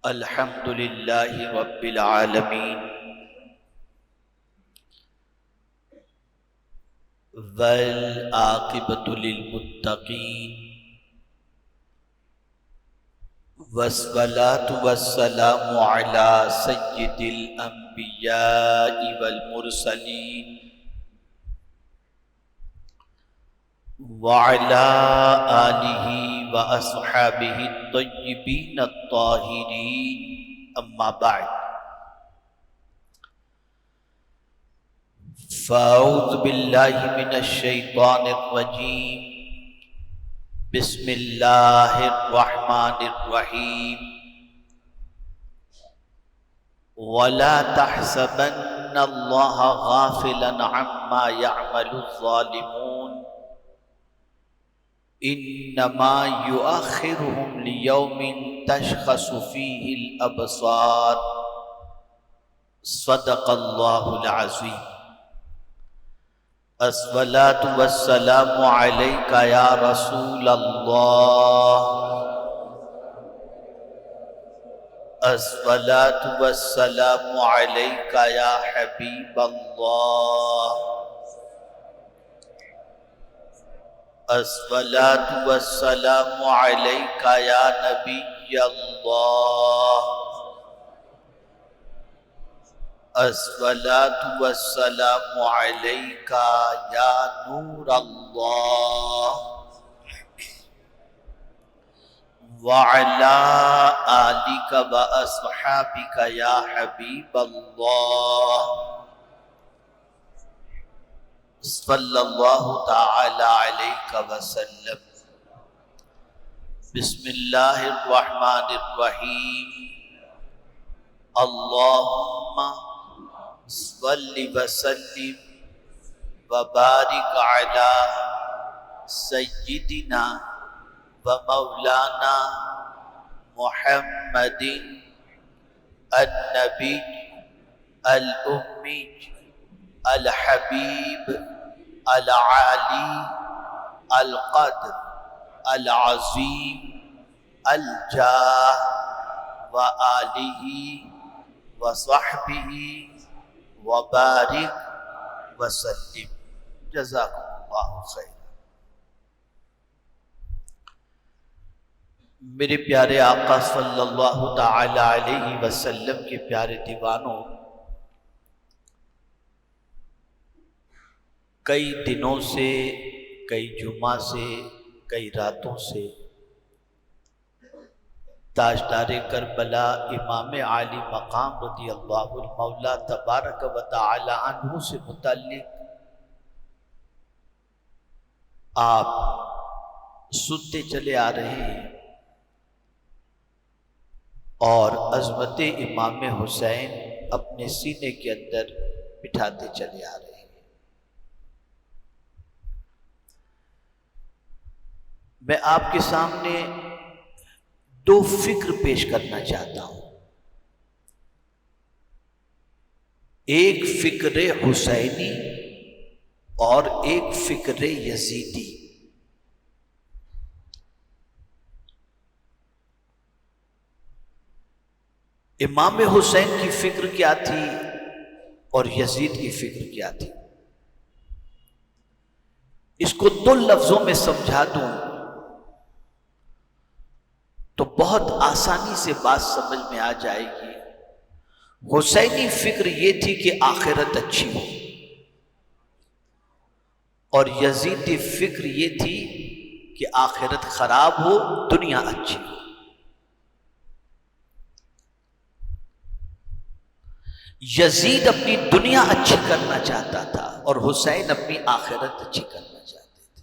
الحمد للہ رب العالمین والعاقبۃ للمتقین والصلاة والسلام علی سید الانبیاء والمرسلین وعلى آلہ واصحابہ الطیبین الطاہرین اما بعد فاعوذ باللہ من الشیطان الرجیم بسم اللہ الرحمن الرحیم ولا تحسبن اللہ غافلا عما يعمل الظالمون انما یؤخرهم لیوم تشخص فیہ الابصار صدق اللہ العظیم الصلاة والسلام علیک یا رسول اللہ الصلاة والسلام علیک یا حبیب اللہ الصلاة والسلام علیک یا نبی اللہ الصلاة والسلام علیک یا نور اللہ وعلی آلک واصحابک یا حبیب اللہ صلی اللہ تعالی علیہ وسلم بسم اللہ الرحمن الرحیم اللہم صلی وسلم وبارک علی سیدنا ومولانا محمد النبی الأمی الحبیب العالی القدر العظیم الجاہ وآلہ وصحبہ وبارک وسلم جزاکم اللہ خیر۔ میرے پیارے آقا صلی اللہ تعالی علیہ وسلم کے پیارے دیوانوں، کئی دنوں سے، کئی جمعہ سے، کئی راتوں سے تاجدار کربلا امام عالی مقام رضی اللہ المولا تبارک و تعالی عنہ سے متعلق آپ سنتے چلے آ رہے ہیں اور عظمت امام حسین اپنے سینے کے اندر بٹھاتے چلے آ رہے ہیں۔ میں آپ کے سامنے دو فکر پیش کرنا چاہتا ہوں، ایک فکر حسینی اور ایک فکر یزیدی۔ امام حسین کی فکر کیا تھی اور یزید کی فکر کیا تھی، اس کو دو لفظوں میں سمجھا دوں تو بہت آسانی سے بات سمجھ میں آ جائے گی۔ حسینی فکر یہ تھی کہ آخرت اچھی ہو، اور یزیدی فکر یہ تھی کہ آخرت خراب ہو، دنیا اچھی ہو۔ یزید اپنی دنیا اچھی کرنا چاہتا تھا اور حسین اپنی آخرت اچھی کرنا چاہتے تھے،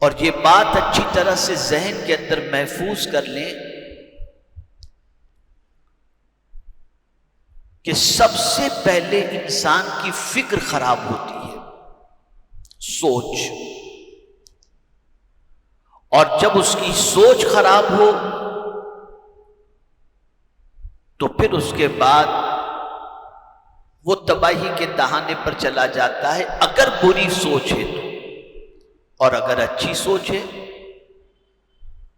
اور یہ بات اچھی طرح سے ذہن کے اندر محفوظ کر لیں کہ سب سے پہلے انسان کی فکر خراب ہوتی ہے، سوچ، اور جب اس کی سوچ خراب ہو تو پھر اس کے بعد وہ تباہی کے دہانے پر چلا جاتا ہے، اگر بری سوچ ہے تو، اور اگر اچھی سوچ ہے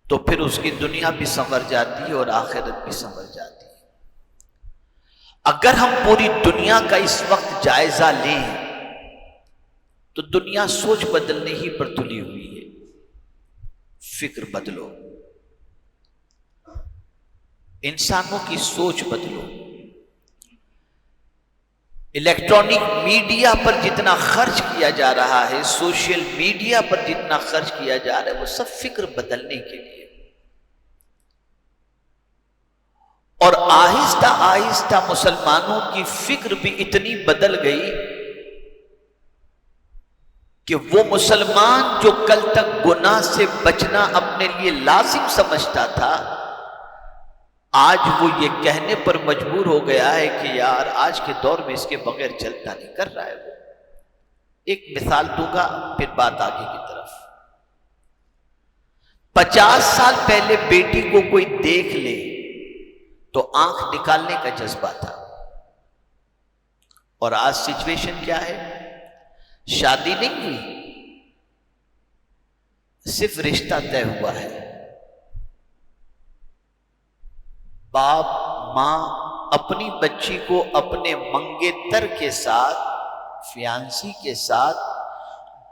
تو پھر اس کی دنیا بھی سنور جاتی ہے اور آخرت بھی سنور جاتی ہے۔ اگر ہم پوری دنیا کا اس وقت جائزہ لیں تو دنیا سوچ بدلنے ہی پر تلی ہوئی ہے۔ فکر بدلو، انسانوں کی سوچ بدلو۔ الیکٹرانک میڈیا پر جتنا خرچ کیا جا رہا ہے، سوشل میڈیا پر جتنا خرچ کیا جا رہا ہے، وہ سب فکر بدلنے کے لیے۔ اور آہستہ آہستہ مسلمانوں کی فکر بھی اتنی بدل گئی کہ وہ مسلمان جو کل تک گناہ سے بچنا اپنے لیے لازم سمجھتا تھا، آج وہ یہ کہنے پر مجبور ہو گیا ہے کہ یار آج کے دور میں اس کے بغیر چلتا نہیں، کر رہا ہے وہ۔ ایک مثال دوں گا پھر بات آگے کی طرف۔ 50 سال پہلے بیٹی کو کوئی دیکھ لے تو آنکھ نکالنے کا جذبہ تھا، اور آج سچویشن کیا ہے؟ شادی نہیں ہوئی، صرف رشتہ طے ہوا ہے، باپ ماں اپنی بچی کو اپنے منگیتر کے ساتھ، فیانسی کے ساتھ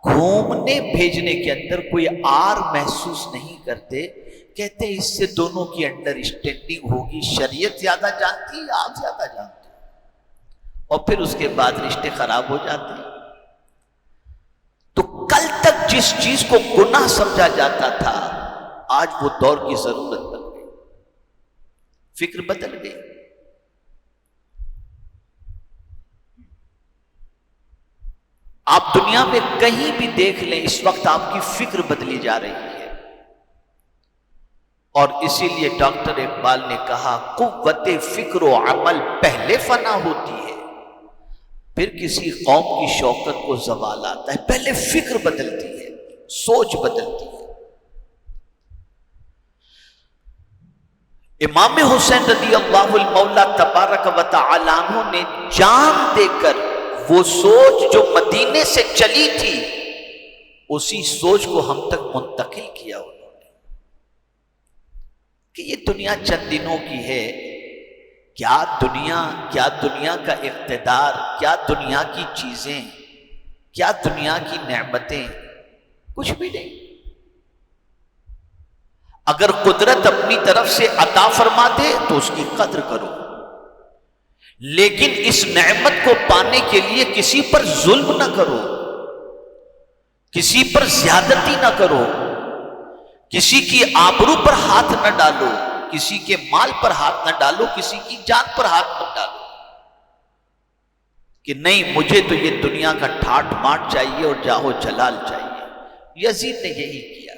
گھومنے بھیجنے کے اندر کوئی آر محسوس نہیں کرتے، کہتے اس سے دونوں کی انڈرسٹینڈنگ ہوگی، شریعت زیادہ جانتی ہے، آپ زیادہ جانتے ہیں، اور پھر اس کے بعد رشتے خراب ہو جاتے ہیں۔ تو کل تک جس چیز کو گناہ سمجھا جاتا تھا، آج وہ دور کی ضرورت بن گئی، فکر بدل گئی۔ آپ دنیا میں کہیں بھی دیکھ لیں، اس وقت آپ کی فکر بدلی جا رہی ہے، اور اسی لیے ڈاکٹر اقبال نے کہا قوت فکر و عمل پہلے فنا ہوتی ہے، پھر کسی قوم کی شوکت کو زوال آتا ہے۔ پہلے فکر بدلتی ہے، سوچ بدلتی ہے۔ امام حسین رضی اللہ المولا تبارک و تعالی عنہ نے جان دے کر وہ سوچ جو مدینے سے چلی تھی، اسی سوچ کو ہم تک منتقل کیا انہوں نے، کہ یہ دنیا چند دنوں کی ہے، کیا دنیا کا اقتدار، کیا دنیا کی چیزیں، کیا دنیا کی نعمتیں، کچھ بھی نہیں۔ اگر قدرت اپنی طرف سے عطا فرما دے تو اس کی قدر کرو، لیکن اس نعمت کو پانے کے لیے کسی پر ظلم نہ کرو، کسی پر زیادتی نہ کرو، کسی کی آبرو پر ہاتھ نہ ڈالو، کسی کے مال پر ہاتھ نہ ڈالو، کسی کی جان پر ہاتھ نہ ڈالو، کہ نہیں مجھے تو یہ دنیا کا ٹھاٹ ماٹ چاہیے اور جاہو جلال چاہیے۔ یزید نے یہی کیا،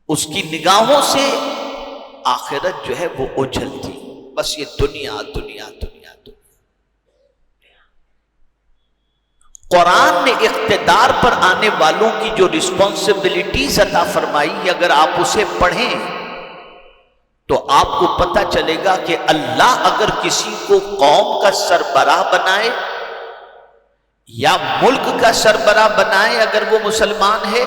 اس کی نگاہوں سے آخرت جو ہے وہ اجل تھی، بس یہ دنیا دنیا دنیا دنیا۔ قرآن نے اقتدار پر آنے والوں کی جو رسپانسبلٹیز عطا فرمائی، اگر آپ اسے پڑھیں تو آپ کو پتہ چلے گا کہ اللہ اگر کسی کو قوم کا سربراہ بنائے یا ملک کا سربراہ بنائے، اگر وہ مسلمان ہے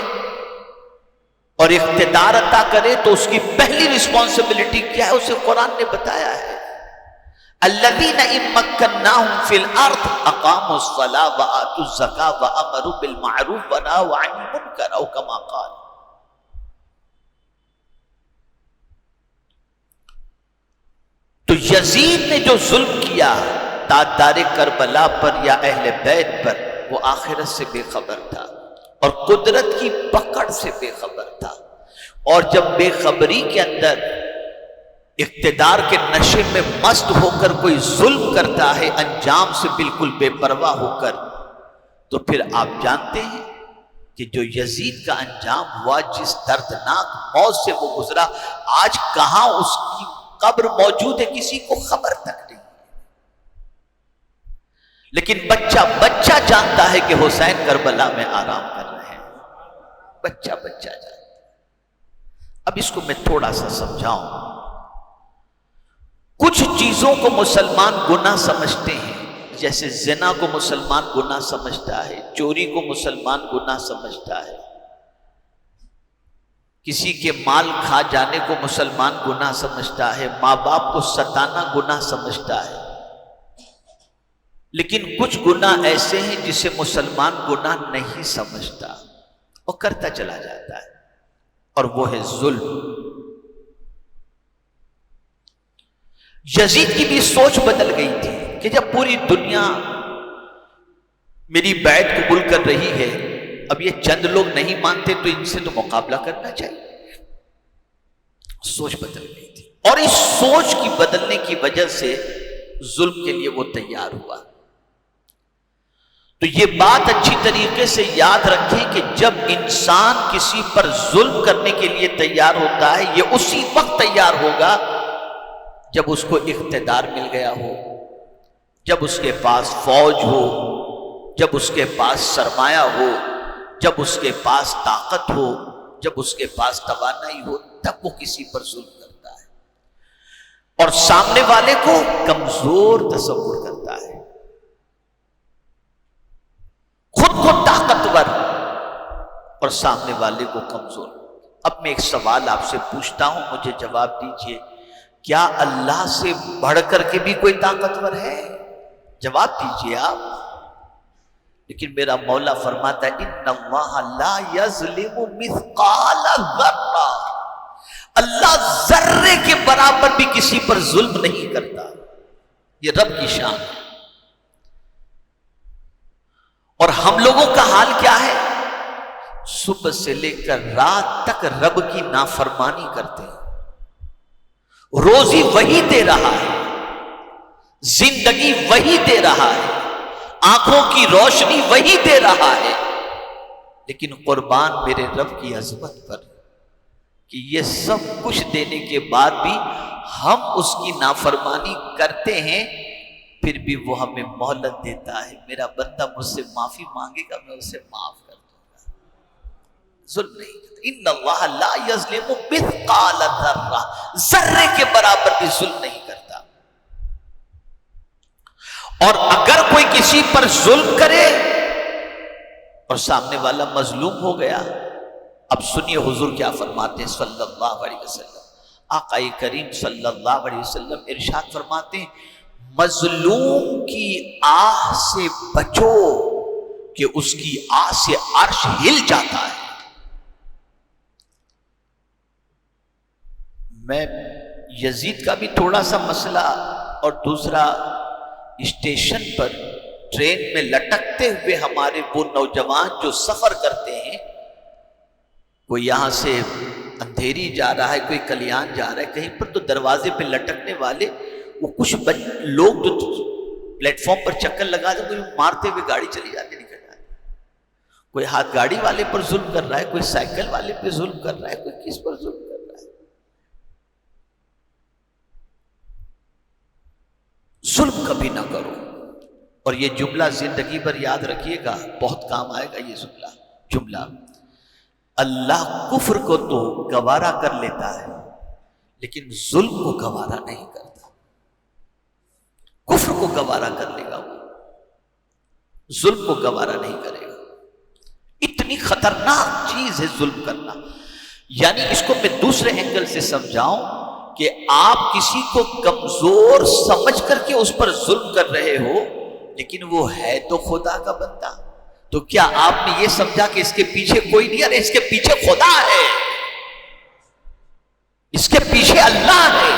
اور اقتدار عطا کرے، تو اس کی پہلی رسپانسبلٹی کیا ہے، اسے قرآن نے بتایا ہے۔ الذین ان مکناہم فی الارض اقاموا الصلاۃ وآتوا الزکاۃ وامروا بالمعروف ونہوا عن المنکر او کما قال۔ تو یزید نے جو ظلم کیا تاجدار کربلا پر یا اہل بیت پر، وہ آخرت سے بے خبر تھا اور قدرت کی پکڑ سے بے خبر تھا، اور جب بے خبری کے اندر اقتدار کے نشے میں مست ہو کر کوئی ظلم کرتا ہے، انجام سے بالکل بے پرواہ ہو کر، تو پھر آپ جانتے ہیں کہ جو یزید کا انجام ہوا، جس دردناک موت سے وہ گزرا، آج کہاں اس کی قبر موجود ہے کسی کو خبر تک نہیں، لیکن بچہ جانتا ہے کہ حسین کربلا میں آرام کر رہے ہیں، بچہ جانتا ہے۔ اب اس کو میں تھوڑا سا سمجھاؤں۔ کچھ چیزوں کو مسلمان گناہ سمجھتے ہیں، جیسے زنا کو مسلمان گناہ سمجھتا ہے، چوری کو مسلمان گناہ سمجھتا ہے، کسی کے مال کھا جانے کو مسلمان گناہ سمجھتا ہے، ماں باپ کو ستانا گناہ سمجھتا ہے، لیکن کچھ گناہ ایسے ہیں جسے مسلمان گناہ نہیں سمجھتا اور کرتا چلا جاتا ہے، اور وہ ہے ظلم۔ یزید کی بھی سوچ بدل گئی تھی کہ جب پوری دنیا میری بیعت قبول کر رہی ہے، اب یہ چند لوگ نہیں مانتے تو ان سے تو مقابلہ کرنا چاہیے۔ سوچ بدل گئی تھی، اور اس سوچ کی بدلنے کی وجہ سے ظلم کے لیے وہ تیار ہوا۔ تو یہ بات اچھی طریقے سے یاد رکھیں کہ جب انسان کسی پر ظلم کرنے کے لیے تیار ہوتا ہے، یہ اسی وقت تیار ہوگا جب اس کو اقتدار مل گیا ہو، جب اس کے پاس فوج ہو، جب اس کے پاس سرمایہ ہو، جب اس کے پاس طاقت ہو، جب اس کے پاس توانائی ہو، تب وہ کسی پر ظلم کرتا ہے اور سامنے والے کو کمزور تصور کرتا ہے، خود کو طاقتور اور سامنے والے کو کمزور۔ اب میں ایک سوال آپ سے پوچھتا ہوں، مجھے جواب دیجئے، کیا اللہ سے بڑھ کر کے بھی کوئی طاقتور ہے؟ جواب دیجئے آپ۔ لیکن میرا مولا فرماتا ہے ان اللہ لا یظلم مثقال ذرہ، اللہ ذرے کے برابر بھی کسی پر ظلم نہیں کرتا، یہ رب کی شان ہے۔ اور ہم لوگوں کا حال کیا ہے؟ صبح سے لے کر رات تک رب کی نافرمانی کرتے ہیں، روزی وہی دے رہا ہے، زندگی وہی دے رہا ہے، آنکھوں کی روشنی وہی دے رہا ہے، لیکن قربان میرے رب کی عظمت پر کہ یہ سب کچھ دینے کے بعد بھی ہم اس کی نافرمانی کرتے ہیں، پھر بھی وہ ہمیں مہلت دیتا ہے۔ میرا بندہ مجھ سے معافی مانگے گا، میں اسے معاف کر دوں گا، ظلم نہیں کرتا۔ ان اللہ لا یظلم مثقال ذرہ، ذرے کے برابر بھی ظلم نہیں کرتا۔ اور اگر کوئی کسی پر ظلم کرے اور سامنے والا مظلوم ہو گیا، اب سنیے حضور کیا فرماتے ہیں صلی اللہ علیہ وسلم۔ آقا کریم صلی اللہ علیہ وسلم ارشاد فرماتے ہیں، مظلوم کی آہ سے بچو کہ اس کی آہ سے عرش ہل جاتا ہے۔ میں یزید کا بھی تھوڑا سا مسئلہ، اور دوسرا اسٹیشن پر ٹرین میں لٹکتے ہوئے ہمارے وہ نوجوان جو سفر کرتے ہیں، کوئی یہاں سے اندھیری جا رہا ہے، کوئی کلیان جا رہا ہے، کہیں پر تو دروازے پہ لٹکنے والے وہ کچھ لوگ جو پلیٹ فارم پر چکر لگا دیں، کوئی مارتے ہوئے گاڑی چلی جاتی، نکل جاتی، کوئی ہاتھ گاڑی والے پر ظلم کر رہا ہے، کوئی سائیکل والے پہ ظلم کر رہا ہے، کوئی کس پر ظلم کر رہا ہے۔ ظلم کبھی نہ کرو، اور یہ جملہ زندگی بھر یاد رکھیے گا، بہت کام آئے گا یہ جملہ۔ اللہ کفر کو تو گوارا کر لیتا ہے، لیکن ظلم کو گوارا نہیں کرتا۔ کفر کو گوارا کر لے گا، وہ ظلم کو گوارا نہیں کرے گا۔ اتنی خطرناک چیز ہے ظلم کرنا۔ یعنی اس کو میں دوسرے اینگل سے سمجھاؤں کہ آپ کسی کو کمزور سمجھ کر کے اس پر ظلم کر رہے ہو، لیکن وہ ہے تو خدا کا بندہ، تو کیا آپ نے یہ سمجھا کہ اس کے پیچھے کوئی نہیں ہے؟ اس کے پیچھے خدا ہے، اس کے پیچھے اللہ ہے۔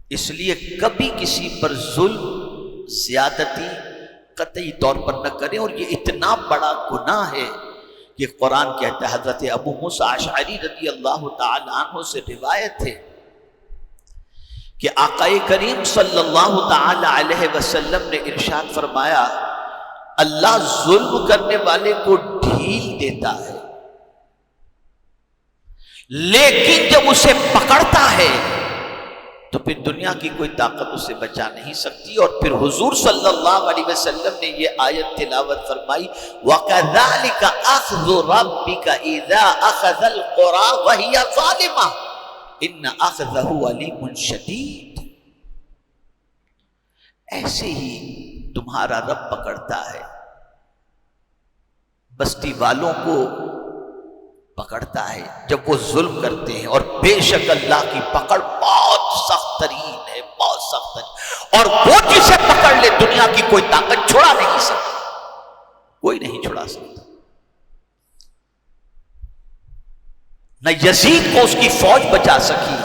اس لیے کبھی کسی پر ظلم، زیادتی قطعی طور پر نہ کریں، اور یہ اتنا بڑا گناہ ہے کہ قرآن کہتا ہے، حضرت ابو موسیٰ اشعری رضی اللہ تعالی عنہ سے روایت ہے کہ آقا کریم صلی اللہ تعالی علیہ وسلم نے ارشاد فرمایا، اللہ ظلم کرنے والے کو ڈھیل دیتا ہے، لیکن جب اسے پکڑتا ہے تو پھر دنیا کی کوئی طاقت اسے بچا نہیں سکتی۔ اور پھر حضور صلی اللہ علیہ وسلم نے یہ آیت تلاوت فرمائی، وَكَذَلِكَ أَخْذُ رَبِّكَ إِذَا أَخَذَ الْقُرَىٰ وَهِيَ ظَالِمَةٌ إِنَّ أَخْذَهُ عَلِيمٌ شَدِيدٌ۔ ایسے ہی تمہارا رب پکڑتا ہے بستی والوں کو پکڑتا ہے جب وہ ظلم کرتے ہیں، اور بے شک اللہ کی پکڑ بہت سخت ترین ہے، بہت سخت ترین، اور وہ جسے پکڑ لے دنیا کی کوئی طاقت چھڑا نہیں سکتی، کوئی نہیں چھڑا سکتا۔ نہ یزید کو اس کی فوج بچا سکی،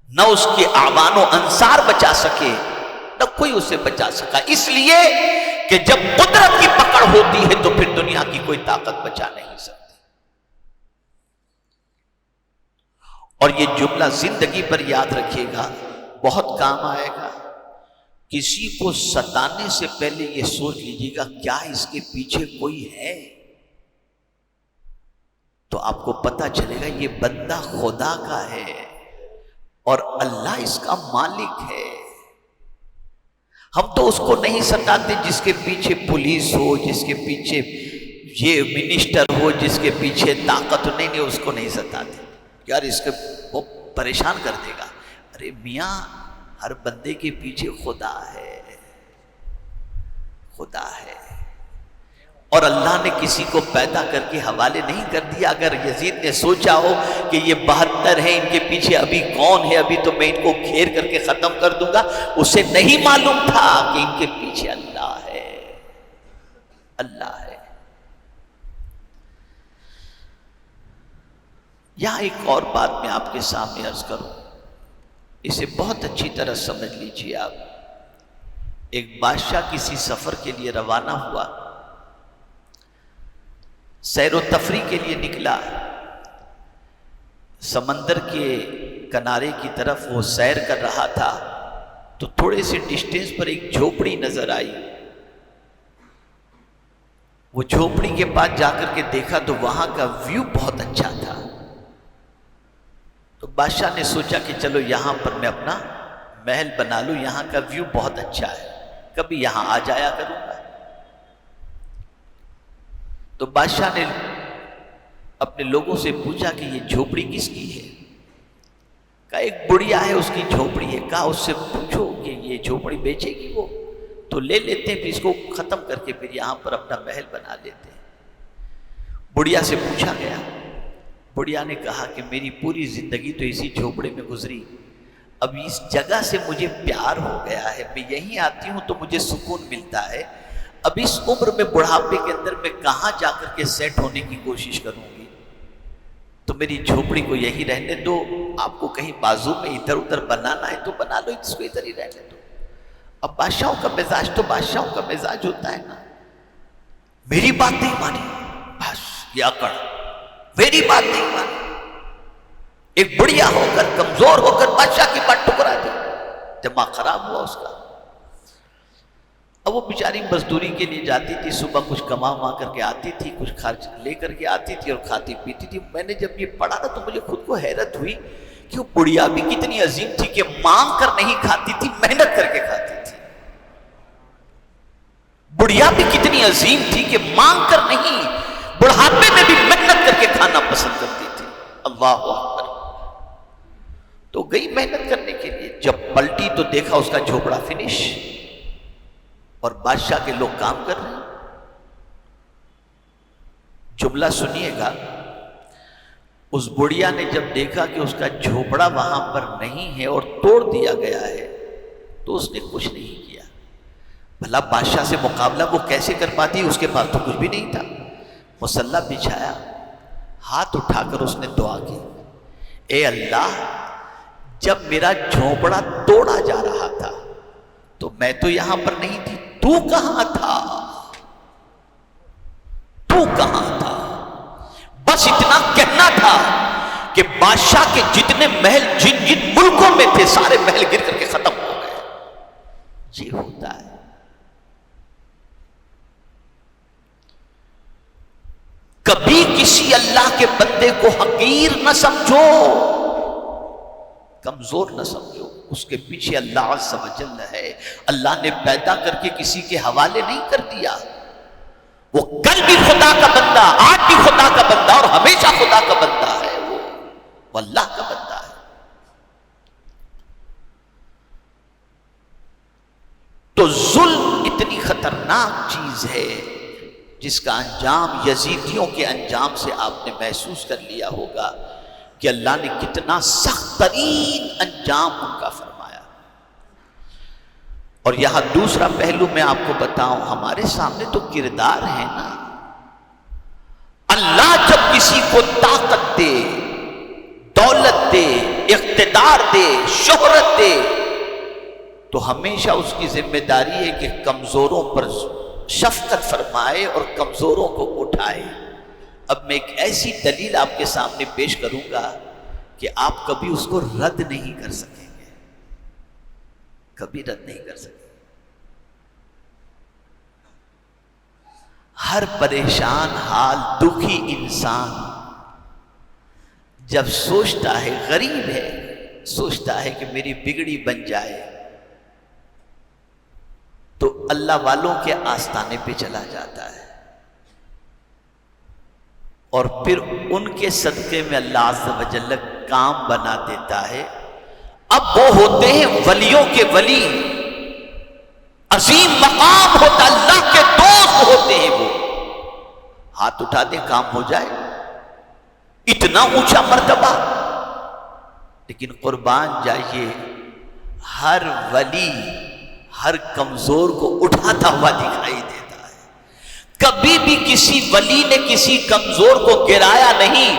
نہ اس کے اعوان و انصار بچا سکے، نہ کوئی اسے بچا سکا، اس لیے کہ جب قدرت کی پکڑ ہوتی ہے تو پھر دنیا کی کوئی طاقت بچا نہیں سکتی۔ اور یہ جملہ زندگی پر یاد رکھیے گا، بہت کام آئے گا۔ کسی کو ستانے سے پہلے یہ سوچ لیجیے گا کیا اس کے پیچھے کوئی ہے، تو آپ کو پتا چلے گا یہ بندہ خدا کا ہے اور اللہ اس کا مالک ہے۔ ہم تو اس کو نہیں ستاتے جس کے پیچھے پولیس ہو، جس کے پیچھے یہ منسٹر ہو، جس کے پیچھے طاقت ہو، نہیں اس کو نہیں ستاتے، یار اس کے وہ پریشان کر دے گا۔ ارے میاں، ہر بندے کے پیچھے خدا ہے، خدا ہے، اور اللہ نے کسی کو پیدا کر کے حوالے نہیں کر دیا۔ اگر یزید نے سوچا ہو کہ یہ 72 ہیں، ان کے پیچھے ابھی کون ہے، ابھی تو میں ان کو گھیر کر کے ختم کر دوں گا، اسے نہیں معلوم تھا کہ ان کے پیچھے اللہ ہے، اللہ ہے۔ یہاں ایک اور بات میں آپ کے سامنے عرض کروں، اسے بہت اچھی طرح سمجھ لیجیے آپ۔ ایک بادشاہ کسی سفر کے لیے روانہ ہوا، سیر و تفریح کے لیے نکلا، سمندر کے کنارے کی طرف وہ سیر کر رہا تھا تو تھوڑے سے ڈسٹینس پر ایک جھوپڑی نظر آئی۔ وہ جھوپڑی کے پاس جا کر کے دیکھا تو وہاں کا ویو بہت اچھا تھا، تو بادشاہ نے سوچا کہ چلو یہاں پر میں اپنا محل بنا لوں، یہاں کا ویو بہت اچھا ہے، کبھی یہاں آ جایا کروں گا۔ تو بادشاہ نے اپنے لوگوں سے پوچھا کہ یہ جھوپڑی کس کی ہے؟ کہا ایک بڑھیا ہے اس کی جھوپڑی ہے۔ کہا اس سے پوچھو کہ یہ جھوپڑی بیچے گی، وہ تو لے لیتے ہیں، پھر اس کو ختم کر کے پھر یہاں پر اپنا محل بنا لیتے ہیں۔ بڑھیا سے پوچھا گیا، بڑھیا نے کہا کہ میری پوری زندگی تو اسی جھوپڑے میں گزری، اب اس جگہ سے مجھے پیار ہو گیا ہے، میں یہیں آتی ہوں تو مجھے سکون ملتا ہے، اب اس عمر میں بڑھاپے کے اندر میں کہاں جا کر کے سیٹ ہونے کی کوشش کروں گی، تو میری جھوپڑی کو یہی رہنے دو، آپ کو کہیں بازو میں ادھر ادھر بنانا ہے تو بنا لو، اس کو ادھر ہی رہنے دو۔ اب بادشاہوں کا مزاج تو بادشاہوں کا مزاج ہوتا ہے نا، میری بات نہیں مانی، بس یہ اکڑ، میری بات نہیں مانی، ایک بڑھیا ہو کر کمزور ہو کر بادشاہ کی بات ٹکرا دی، دماغ خراب ہوا اس کا۔ اب وہ بیچاری مزدوری کے لیے جاتی تھی، صبح کچھ کما کر کے آتی تھی، کچھ خرچ لے کر کے آتی تھی اور کھاتی پیتی تھی۔ میں نے جب یہ پڑھا نا تو مجھے خود کو حیرت ہوئی کہ وہ بڑھیا بھی کتنی عظیم تھی کہ مانگ کر نہیں کھاتی تھی، محنت کر کے کھاتی تھی۔ بڑھیا بھی کتنی عظیم تھی کہ مانگ کر نہیں، بڑھاپے میں بھی محنت کر کے کھانا پسند کرتی تھی۔ اللہ اکبر۔ تو گئی محنت کرنے کے لیے، جب پلٹی تو دیکھا اس کا جھوپڑا فنش، اور بادشاہ کے لوگ کام کر رہے ہیں۔ جملہ سنیے گا، اس بڑھیا نے جب دیکھا کہ اس کا جھوپڑا وہاں پر نہیں ہے اور توڑ دیا گیا ہے تو اس نے کچھ نہیں کیا۔ بھلا بادشاہ سے مقابلہ وہ کیسے کر پاتی، اس کے پاس تو کچھ بھی نہیں تھا۔ مصلی بچھایا، ہاتھ اٹھا کر اس نے دعا کی، اے اللہ، جب میرا جھوپڑا توڑا جا رہا تھا تو میں تو یہاں پر نہیں تھی، تو کہاں تھا، تو کہاں تھا؟ بس اتنا کہنا تھا کہ بادشاہ کے جتنے محل جن جن ملکوں میں تھے سارے محل گر کر کے ختم ہو گئے۔ یہ ہوتا ہے۔ کبھی کسی اللہ کے بندے کو حقیر نہ سمجھو، کمزور نہ سمجھو، اس کے پیچھے اللہ عز و جل ہے۔ اللہ نے پیدا کر کے کسی کے حوالے نہیں کر دیا، وہ کل بھی خدا کا بندہ، آج بھی خدا کا بندہ اور ہمیشہ خدا کا بندہ ہے، وہ اللہ کا بندہ ہے۔ تو ظلم اتنی خطرناک چیز ہے جس کا انجام یزیدیوں کے انجام سے آپ نے محسوس کر لیا ہوگا کہ اللہ نے کتنا سخت ترین انجام ان کا فرمایا۔ اور یہاں دوسرا پہلو میں آپ کو بتاؤں، ہمارے سامنے تو کردار ہے نا۔ اللہ جب کسی کو طاقت دے، دولت دے، اقتدار دے، شہرت دے، تو ہمیشہ اس کی ذمہ داری ہے کہ کمزوروں پر شفقت فرمائے اور کمزوروں کو اٹھائے۔ اب میں ایک ایسی دلیل آپ کے سامنے پیش کروں گا کہ آپ کبھی اس کو رد نہیں کر سکیں گے، کبھی رد نہیں کر سکیں گے۔ ہر پریشان حال دکھی انسان جب سوچتا ہے، غریب ہے، سوچتا ہے کہ میری بگڑی بن جائے، تو اللہ والوں کے آستانے پہ چلا جاتا ہے، اور پھر ان کے صدقے میں اللہ عز و جل کام بنا دیتا ہے۔ اب وہ ہوتے ہیں ولیوں کے ولی، عظیم مقام ہوتا، اللہ کے دوست ہوتے ہیں، وہ ہاتھ اٹھا دیں کام ہو جائے، اتنا اونچا مرتبہ۔ لیکن قربان جائیے، ہر ولی ہر کمزور کو اٹھاتا ہوا دکھائی دیتا ہے۔ کبھی بھی کسی ولی نے کسی کمزور کو گرایا نہیں۔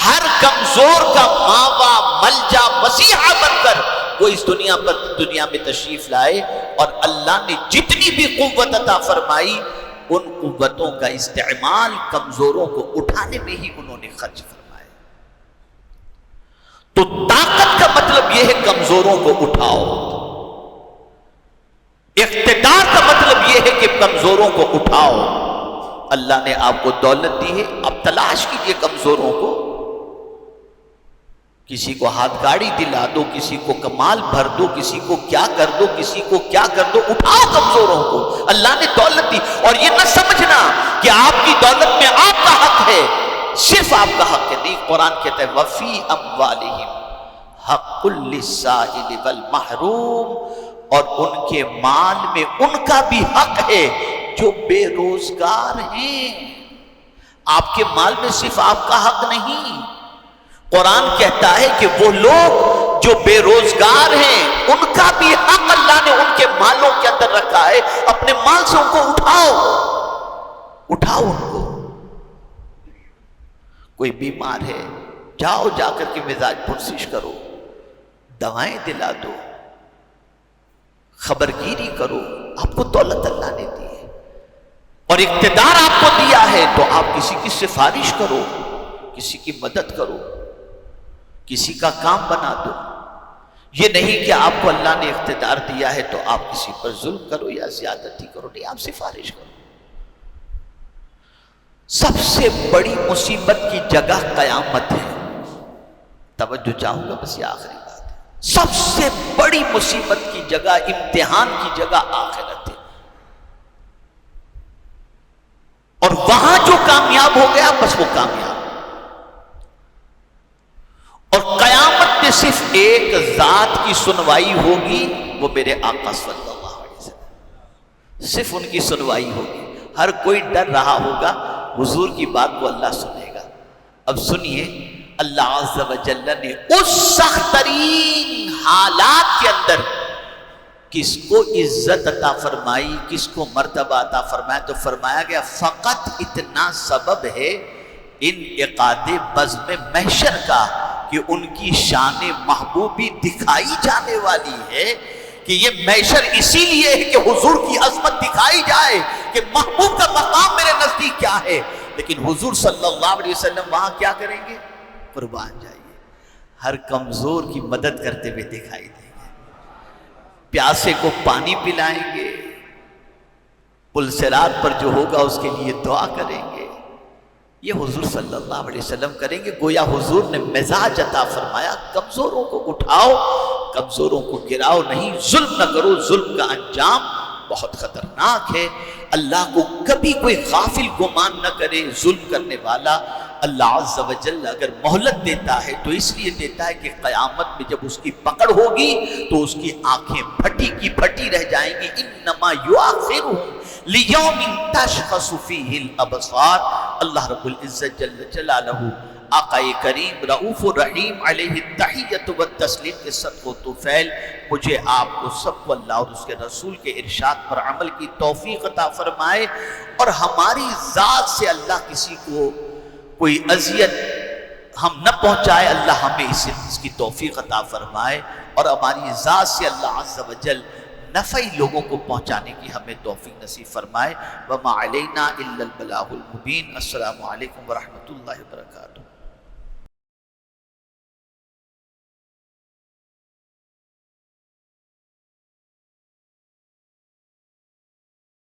ہر کمزور کا ماوا، ملجا، مسیحا بن کر وہ اس دنیا میں تشریف لائے، اور اللہ نے جتنی بھی قوت عطا فرمائی، ان قوتوں کا استعمال کمزوروں کو اٹھانے میں ہی انہوں نے خرچ فرمایا۔ تو طاقت کا مطلب یہ ہے کمزوروں کو اٹھاؤ، اقتدار کا مطلب یہ ہے کہ کمزوروں کو اٹھاؤ۔ اللہ نے آپ کو دولت دی ہے، اب تلاش کیجئے کمزوروں کو، کسی کو ہاتھ گاڑی دلا دو، کسی کو کمال بھر دو، کسی کو کیا کر دو، کسی کو کیا کر دو، اٹھاؤ کمزوروں کو۔ اللہ نے دولت دی، اور یہ نہ سمجھنا کہ آپ کی دولت میں آپ کا حق ہے، صرف آپ کا حق ہے نہیں۔ قرآن کہتا ہے وَفِي أَمْوَالِهِمْ حَقٌّ لِلسَّائِلِ وَالْمَحْرُومِ، اور ان کے مال میں ان کا بھی حق ہے جو بے روزگار ہیں۔ آپ کے مال میں صرف آپ کا حق نہیں، قرآن کہتا ہے کہ وہ لوگ جو بے روزگار ہیں ان کا بھی حق اللہ نے ان کے مالوں کے اندر رکھا ہے۔ اپنے مال سے ان کو اٹھاؤ، اٹھاؤ ان کو۔ کوئی بیمار ہے، جاؤ جا کر کے مزاج پرسش کرو، دوائیں دلا دو، خبرگیری کرو۔ آپ کو دولت اللہ نے دی ہے اور اقتدار آپ کو دیا ہے، تو آپ کسی کی سفارش کرو، کسی کی مدد کرو، کسی کا کام بنا دو۔ یہ نہیں کہ آپ کو اللہ نے اقتدار دیا ہے تو آپ کسی پر ظلم کرو یا زیادتی کرو، نہیں، آپ سفارش کرو۔ سب سے بڑی مصیبت کی جگہ قیامت ہے، توجہ چاہوں گا، بس یہ آخری بات ہے۔ سب سے بڑی مصیبت کی جگہ، امتحان کی جگہ آخرت ہے، اور وہاں جو کامیاب ہو گیا بس وہ کامیاب۔ اور قیامت میں صرف ایک ذات کی سنوائی ہوگی، وہ میرے آقا صلی اللہ علیہ وسلم، صرف ان کی سنوائی ہوگی۔ ہر کوئی ڈر رہا ہوگا حضور کی بات کو اللہ سنے گا۔ اب سنیے، اللہ عز و جل نے اس سخت ترین حالات کے اندر کس کو عزت عطا فرمائی، کس کو مرتبہ عطا فرمایا، تو فرمایا گیا فقط اتنا سبب ہے انعقاد بزم محشر کا کہ ان کی شان محبوبی دکھائی جانے والی ہے، کہ یہ محشر اسی لیے ہے کہ حضور کی عظمت دکھائی جائے کہ محبوب کا مقام میرے نزدیک کیا ہے۔ لیکن حضور صلی اللہ علیہ وسلم وہاں کیا کریں گے؟ قربان جائیے، ہر کمزور کی مدد کرتے ہوئے دکھائی دیں گے، پیاسے کو پانی پلائیں گے، پل صراط پر جو ہوگا اس کے لیے دعا کریں گے۔ یہ حضور صلی اللہ علیہ وسلم کریں گے۔ گویا حضور نے مزاج عطا فرمایا، کمزوروں کو اٹھاؤ، کمزوروں کو گراؤ نہیں، ظلم نہ کرو، ظلم کا انجام بہت خطرناک ہے۔ اللہ کو کبھی کوئی غافل گمان نہ کرے، ظلم کرنے والا۔ اللہ عز و جل اگر مہلت دیتا ہے تو اس لیے دیتا ہے کہ قیامت میں جب اس کی پکڑ ہوگی تو اس کی آنکھیں پھٹی کی پھٹی رہ جائیں گی۔ انما یؤخرہم لیوم تشخص فیہ الابصار۔ اللہ رب العزت جل جلالہ آقا کریم رؤوف الرحیم علیہ التحیۃ والتسلیم کے صدق و طفیل مجھے آپ کو سب کو اللہ اور اس کے رسول کے ارشاد پر عمل کی توفیق عطا فرمائے، اور ہماری ذات سے اللہ کسی کو کوئی اذیت ہم نہ پہنچائے، اللہ ہمیں اس کی توفیق عطا فرمائے، اور ہماری ذات سے اللہ عز و جل نفعی لوگوں کو پہنچانے کی ہمیں توفیق نصیب فرمائے۔ وما علینا الا البلاغ المبین۔ السلام علیکم ورحمۃ اللہ وبرکاتہ۔